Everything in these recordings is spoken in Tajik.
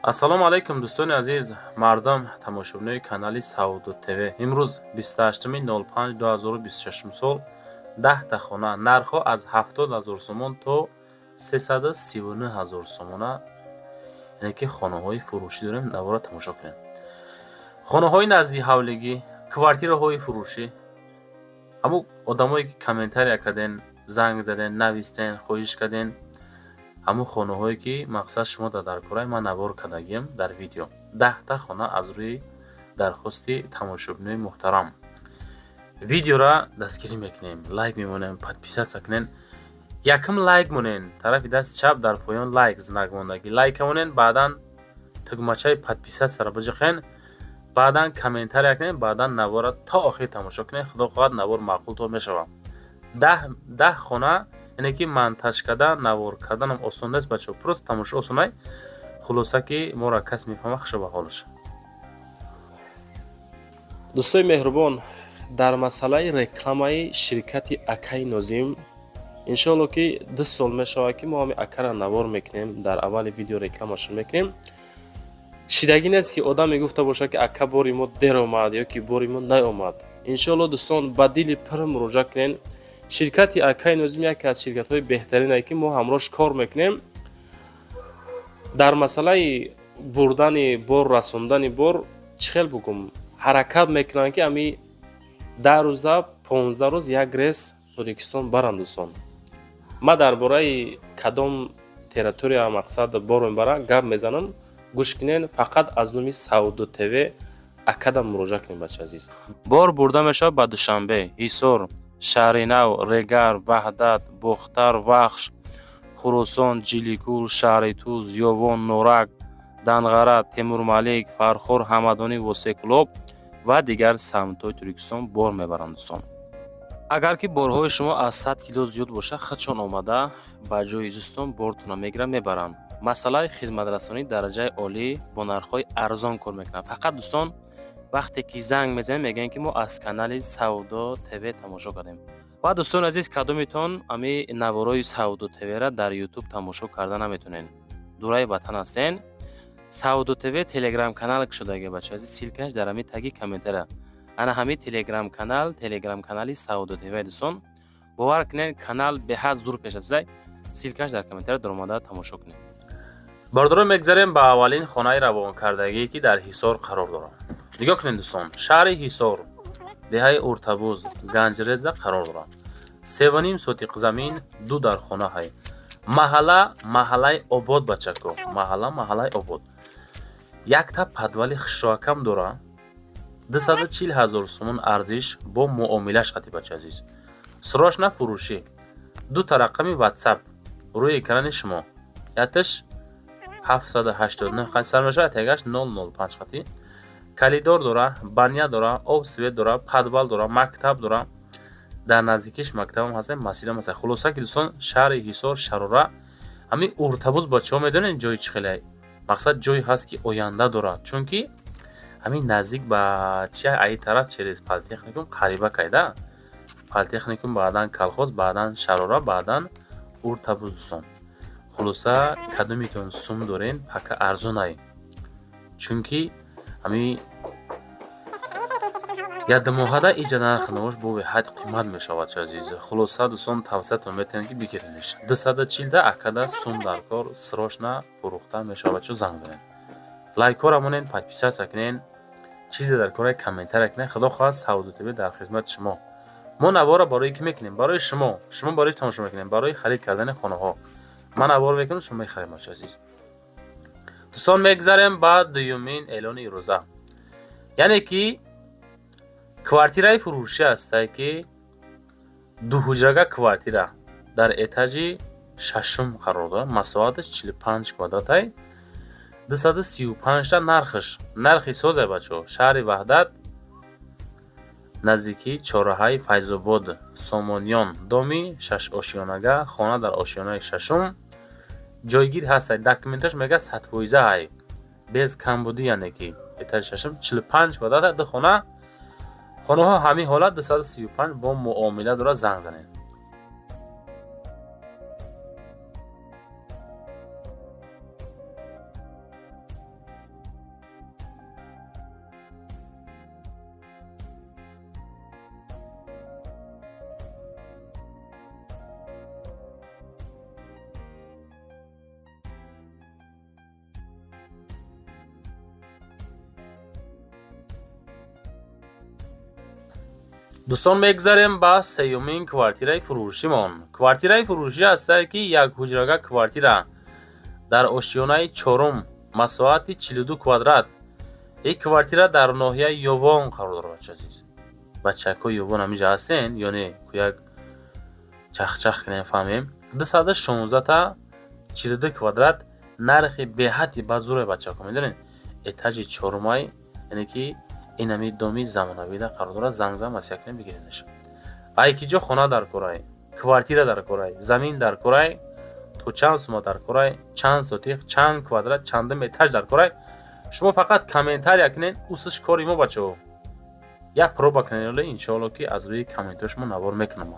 ассалому алайкум дӯстони азиз, мардум тамошобинони канали Сауду ТВ. Имрӯз 28-05-2026 сол 10 та хона нархҳо аз 70,000 сомон то 339,000 сомона, яъне ки хонаҳои фурӯшӣ дорем. навора тамошо кунем. Хонаҳои назди ҳавлигӣ, квартираҳои фурӯшӣ. ҳамун одамое ки комментария карден, занг заден, навистен, хоҳиш карден, ҳамун хонаҳое ки мақсад шумо дар даркораи ман навор кардагием дар видео. 10 та хона аз рӯи дархости тамошобинои муҳтарам. Видеора дастгирӣ мекунем, лайк мемонем, подписатсия кунен. Якм лайк монен, тарафи дасти чап дар поён лайк знак мондаги. Лайка монен, баъдан тугмачаи подписатсияро биҷиқен, баъдан комментария кунен, баъдан навора то охир тамошо кунен. Худо хоҳад навор маъқултон мешавад. 10 хона, яъне ки монтаж кардан, навор карданам осон нест бачаҳо. Просто тамошо осонай. Хулоса ки моро кас мефаҳма, хушо ба ҳолаш. дӯстои меҳрубон, дар масъалаи рекламаи ширкати Акаи Нозим, иншоалло ки 2 сол мешавад ки мо ҳами Акара навор мекунем, дар аввали видео рекламашон мекунем. шидагӣ нест ки одам мегуфта бошад ки Ака бори мо дер омад ё ки бори мо наомад. Иншоалло дӯстон ба дили пир муроҷиат кунен. ширкати Акаи Нозим яке аз ширкатҳои беҳтарине ки мо ҳамроҳш кор мекунем. дар масъалаи бурдани бор, расондани бор чӣ хел бигӯм, ҳаракат мекунанд ки ами 10 рӯза 15 рӯз як рейс Тоҷикистон баранд дӯстон. ма дар бораи кадом территория мақсад бор мебарам гап мезанам. гӯш кунен, фақат аз номи Сауду ТВ Акада муроҷиат кунед бачаи азиз. Бор бурда мешавад ба Душанбе, Ҳисор, Шаҳри Нав, Регар, Ваҳдат, Бухтар, Вахш, Хурусон, Ҷиликул, Шаҳри Туз, Ёвон, Норак, Данғара, Темурмалик, Фархор, Ҳамадонӣ, Восеқулоб ва дигар самтҳои Туркистон бор мебаранд дӯстон. агар ки борҳои шумо аз 100 кило зиёд бошад, худшон омада ба ҷои изистон бортона мегиранд, мебаранд. масъалаи хизматрасонии дараҷаи олӣ бо нархҳои арзон кор мекунанд. фақат дӯстон вақте ки занг мезанем мегӯем ки мо аз канали Сауду ТВ тамошо кардем. ва дӯстони азиз, кадомитон ами наворои Сауду ТВ-ра дар YouTube тамошо карда наметонен. дураи ватан ҳастен. Сауду ТВ телеграм канал шудагӣ бачаҳо азиз, силкаш дар ҳамин таги комментария. ана ҳамин телеграм канали Сауду ТВ дӯстон. бовар кунед, канал беҳад зур пешафзай. силкаш дар комментария дар омада тамошо кунед. бардора мегзарем ба аввалин хонаи равонкардагӣ ки дар Ҳисор қарор дорад. нигоҳ кунед дӯстон, шаҳри Ҳисор, деҳаи Уртабуз, Ганҷреза қарор дорад. 3.5 сотиқ замин, 2 дар хонаҳай. маҳаллаи обод бачако, маҳаллаи обод. якта подвали хушроакам дорад. 240,000 сомон арзиш бо муомилаш хати бача азиз. срочна фурӯшӣ. 2 та рақами WhatsApp рӯи экрани шумо. яташ 789 хат сар мешавад, ягаш 005 хати. калидор дора, баня дора, об свет дора, подвал дора, мактаб дора. дар наздикиш мактабам ҳастем, масҷидам ҳастем. хулоса ки дӯстон, шаҳри Ҳисор шарора, ҳамин Уртабуз бачаҳо медонен ҷои чӣ хеле. мақсад ҷой ҳаст ки оянда дорад, чунки ҳамин наздик ба чи аи тараф через политехникум қариба кайда. политехникум, баъдан колхоз, баъдан шарора, баъдан Уртабуз дӯстон. хулоса кадомитон сум дорен, пака арзонай, чунки ҳамин ядмоҳада иҷа нарх навош бо ҳад қимат мешавад чӣ азиз. хулоса дӯстон, тавсиятон метавонем ки бигиренеш. 240 та Акада сум дар кор, срочна фурӯхта мешавад. чо занг занен, лайкора монен, подписатсия кунен, чизе дар кораи комментария кунен. худо хоҳад Сауду ТВ дар хизмати шумо. мо навора барои ки мекунем? барои шумо барои тамошо мекунем, барои харид кардани хонаҳо. ман навор мекунам, шумо мехарем бача азиз. дӯстон, мегзарем ба дуюмин эълони рӯза. яъне ки квартираи фурӯшӣ ҳастай ки дуҳуҷрага квартира дар этажи 6 қарор дорад. масоҳаташ 45 квадратай, 235 та нархи соза бачаҳо. шаҳри Ваҳдат, наздикии чораҳаи Файзобод, Сомониён, доми 6 ошёнага, хона дар ошёнаи 6. ҷойгир ҳастай. документаш мега 100% без камбудӣ, яъне ки этажи 6 45 квадрат, 2 хона. хонаҳо ҳамин ҳолат 235 бо муомила дора. занг занед. дӯстон мегзарем ба сеюмин квартираи фурӯшимон. Квартираи фурӯшӣ ҳастае ки як ҳуҷрага квартира дар ошиёнаи чорум, масоҳати 42 квадрат. Ин квартира дар ноҳияи Ёвон қарор дорад. Бача азиз, бачакҳои Ёвон ҳаминҷа ҳастен ё не? Як чахчах кунем фаҳмем. 216 та 42 квадрат, нархи беҳади базуре бачаҳо медонед. Этажи чорумай, яъне ки инами доми замонавида қарор дорад. Зангзам аз якне бигиринаш. Айкиҷо хона дар корай, квартира дар корай, замин дар корай, то чанд сума дар корай, чанд сотиқ, чанд квадрат, чандум этаж дар корай. Шумо фақат комментария кунед, усиш кори мо бачаҳо. Як проба кунед, оле иншоалло ки аз рӯи комментҳои шумо навор мекунам.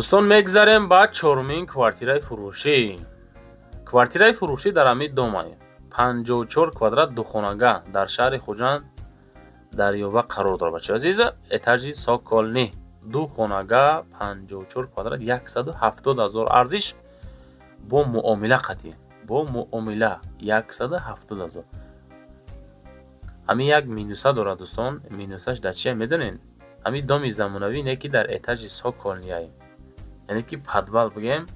дӯстон мегзарем ба чорумин квартираи фурӯшӣ. Квартираи фурӯшӣ дар ҳамин домай 54 квадрат духонага дар шаҳри Хуҷанд дар Ёва қарор дорад. Бачаҳо азиз, этажи соколни духонага 54 квадрат 170 000 арзиш бо муомила қатъи. Бо муомила 170 000. ҳамин як минуса дорад дӯстон. Минусаш дар чия медонен? ҳамин доми замонавӣ не ки дар этажи соколнияй. яъне ки подвал бигем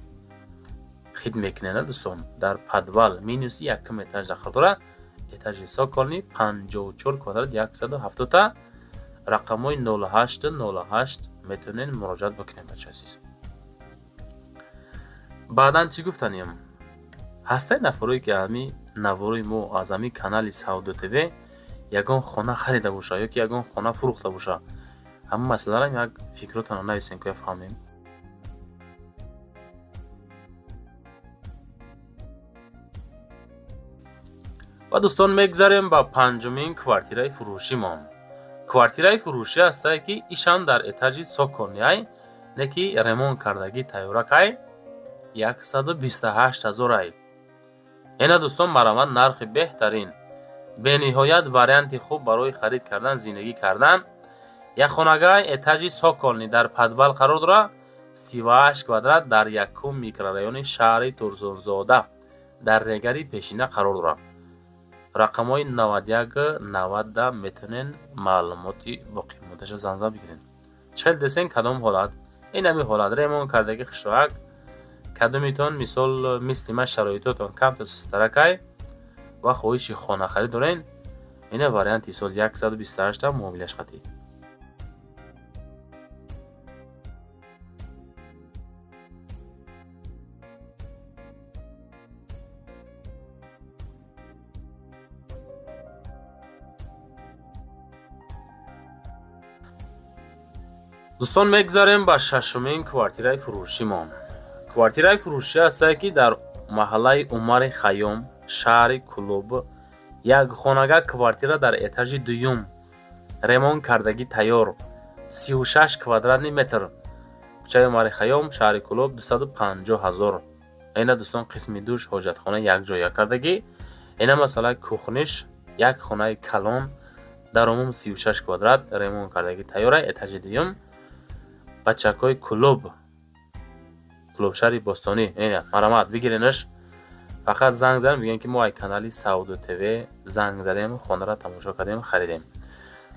хид мекунена дӯстон. Дар подвал минуси якум этаж дахол дорад. Этажи соколни 54 квадрат 170 та. рақамҳои 0808 метавонен муроҷиат бикунем бачаҳо азиз. баъдан чӣ гуфтанем? ҳастаи нафарои ки ҳамин наворои мо аз ҳамин канали Саудо ТВ ягон хона харида боша ё ки ягон хона фурӯхта боша. ҳамин масъаларо як фикротона нависем ки фаҳмем. ва дӯстон мегзарем ба панҷумин квартираи фурӯшимон. Квартираи фурӯшӣ ҳастае ки ишам дар этажи соконияй, не ки ремонт кардагӣ тайёракай 128 000 ай. Эна дӯстон марамат нархи беҳтарин. Бениҳоят варианти хуб барои харид кардан, зиндагӣ кардан. Як хонагай этажи соколни дар подвал қарор дорад. 38 квадрат дар якум микрорайони шаҳри Турсунзода дар регари пешина қарор дорад. рақамҳои 91 90 метавонен маълумоти боқимондаша занза бигирен. чел десен кадом ҳолат? ин ҳамин ҳолат ремонт кардаги хишоак. кадомитон мисол мисли ман шароитотон камто систаракай ва хоҳиши хона харид дорен. ина варианти сол 128 та муомилаш қатъи. дӯстон мегзарем ба шашумин квартираи фурӯшимон. квартираи фурӯшӣ ҳастае ки дар маҳаллаи Умари Хайём, шаҳри Кулуб, як хонага квартира дар этажи дуюм, ремонт кардагӣ тайёр, 36 квадратни метр. кӯчаи Умари Хайём, шаҳри Кулуб, 250 000. ина дӯстон қисми душ, ҳоҷатхона якҷоя кардагӣ. ина масъалаи кухниш, як хонаи калон дар умум 36 квадрат ремонт кардагӣ тайёра, этажи дуюм. бачакҳои Кулуб, Кулубшаҳри Бостонӣ, марамат бигиренаш. фақат занг зарем бигем ки мо ай канали Саудо ТВ занг зарем, хонаро тамошо кардем, харидем.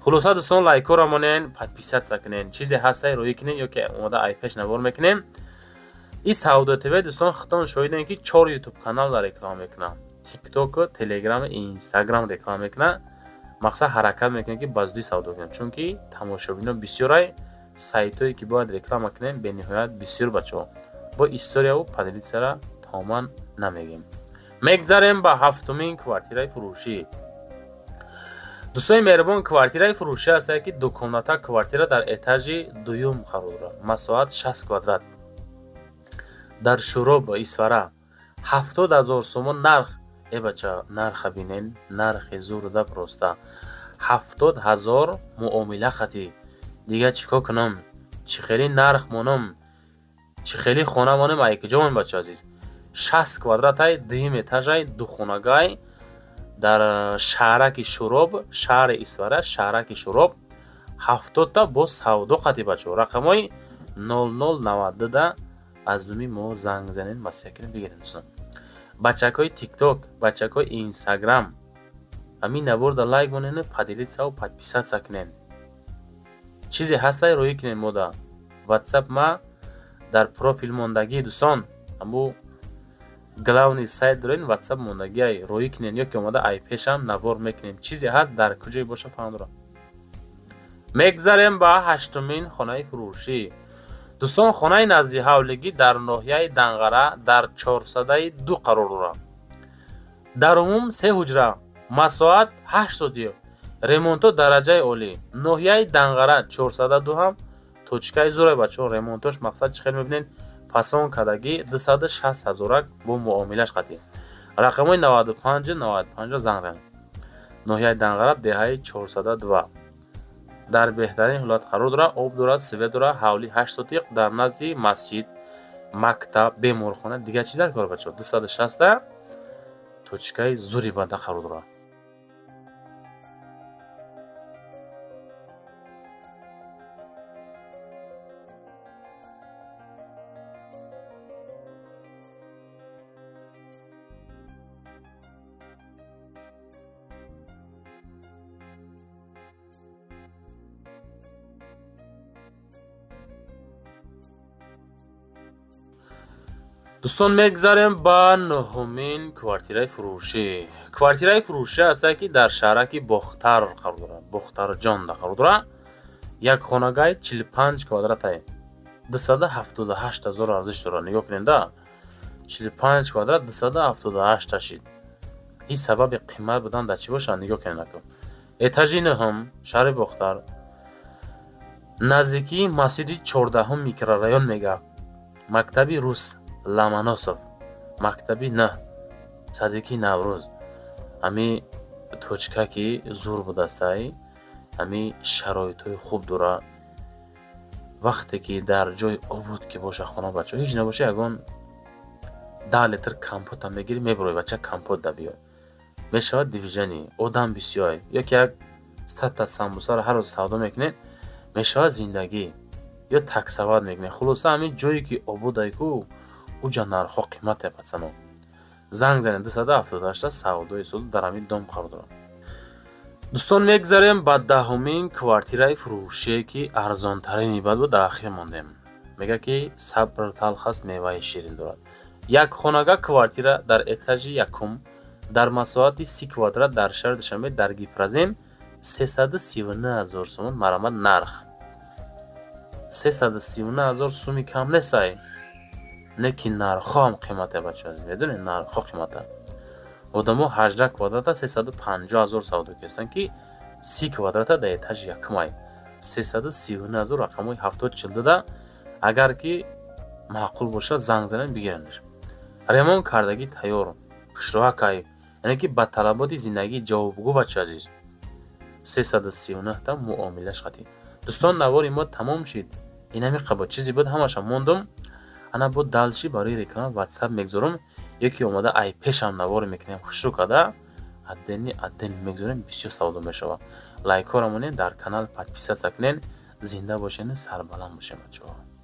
хулоса дӯстон, лайкҳоро монен, подписатсия кунен, чизе ҳастаи роӣ кунен ё ки омода ай пеш навор мекунем. ин Саудо ТВ дӯстон хитон шоҳидем ки 4 YouTube каналда реклама мекунам. TikTok, Telegram, Instagram реклама мекунам. мақсад ҳаракат мекунем ки баздуи савдо кунем, чунки тамошобинон бисёрай. сайтҳое ки бояд реклама кунем бениҳоят бисёр бачаҳо. бо историяву поделитсияро тамоман намегем. мегзарем ба ҳафтумин квартираи фурӯшӣ. дӯстони меҳрубон, квартираи фурӯшӣ ҳастае ки дукомната квартира дар этажи дуюм қарор дорад. масоҳат 60 квадрат дар Шуроб, Исфара. 70 000 сомон нарх. бача, нарха бинен, нархи зурда проста. 70 000 муомила хати. دیگه چیکار کنم؟ چی خیلی نرخ مونم؟ چی خیلی خونه مونم؟ ایک جامون بچه عزیز 60 کوادرات های دیم اتاج های دو خونگای дар шаҳраки шуроб, шаҳри Исвара, шаҳраки шуроб 70 та бо савдо қатӣ бачо. Рақамҳои 0092 да аз думи мо занг занен масъя кунем бигирем дӯстон. Бачакҳои TikTok, бачакҳои Instagram ҳамин наворда лайк монен, поделитсау, подписатса кунен. Чизе ҳастай роҳӣ кунен мода. WhatsApp ма дар профил мондагӣ дӯстон, аммо главный сайт дорен WhatsApp мондагиай роҳӣ кунен, ё ки омада ай пешам навор мекунем. Чизе ҳаст дар куҷое боша фаҳмдора. Мегзарем ба 8-мин хонаи фурӯшӣ. Дӯстон, хонаи назди ҳавлигӣ дар ноҳияи Данғара дар 402 қарор дорад. Дар умум 3 ҳуҷра, масоат 8 сотиё, ремонто дараҷаи олӣ. Ноҳияи Данғара 402 ҳам точкаи зӯрай бачаҳо. Ремонтош мақсад чӣ хел мебинен? Фасон кардагӣ 260 000 бо муомилаш қатӣ. Рақамҳои 95 занг занед. Ноҳияи Данғара деҳаи 402. дар беҳтарин ҳолат қарор дорад. Об дорад, свет дорад, ҳавли 8 сотиқ дар назди масҷид, мактаб, беморхона, дигар чизар кор бачаҳо. 260 точкаи зӯри банда қарор дорад. дӯстон, мегзарем ба 9-мин квартираи фурӯшӣ. Квартираи фурӯшӣ ҳастае ки дар шаҳраки Бохтар қарор дорад. Бохтарҷонда қарор дорад. Як хонагаи 45 квадратае 278 000 арзиш дорад. Нигоҳ кунед да. 45 квадрат 278 ташид. Ин сабаби қимат будан дар чӣ бошад? Нигоҳ кунед акам. Этажи 9-ум, шаҳри Бохтар. Наздикии масҷиди 14-ум микрорайон мегӯяд. Мактаби Рус Ламаносов, мактаби Н Садиқи Наврӯз. Ҳами точка ки зур будастаи, ҳами шароитҳои хуб дорад. Вақте ки дар ҷои обуд ки боша хона бачаҳо, ҳеҷ набоша ягон 10 литр компотам мегирӣ, мебурои бача компот да биё. Мешавад дивижани одам бисёр, ё ки як 100 та самбусаро ҳар рӯз савдо мекунед, мешавад зиндагӣ ё таксават мекунед. Хулоса ҳамин ҷое ки обудай ку уҷа нархҳо қимате пацано. Занг занед 278 савдои суд дар ҳамин дом қарор дорад. дӯстон, мегзарем ба 10-мин квартираи фурӯшие ки арзонтарини баъд дар ахир мондем. Мега ки сабр талх аст, меваи ширин дорад. Як хонага квартира дар этажи 1-ум дар масоати 30 квадрат дар шаҳри Душанбе дар Гипразем 339 000 сомон марамат нарх. 339 000 суми кам нестай. Не ки нархҳо ҳам қимате бачаҳо, медонед нархҳо қимата. Одамо 18 квадрата 350 000 савдо карданд ки 30 квадрата дар этажи 1-ай 339 000 рақамҳои 70-40 да агар ки маъқул боша занг занед бигирандаш. Ремонт кардагӣ тайёр, хушроҳа кайф, яъне ки ба талаботи зиндагӣ ҷавобгӯ бача азиз. 339 та муомилаш қатӣ. дӯстон, навори мо тамом шид. Ин ҳами қабо чизи буд ҳамаша мондум. Ана бо далши барои реклама WhatsApp мегзорам, ё ки омада ай пешам навор мекунем хушрӯ када адден мегзорем, бисёр савдо мешавад. Лайкҳоро монед, дар канал подписатса кунед. Зинда бошед, сарбаланд бошед бачаҳо.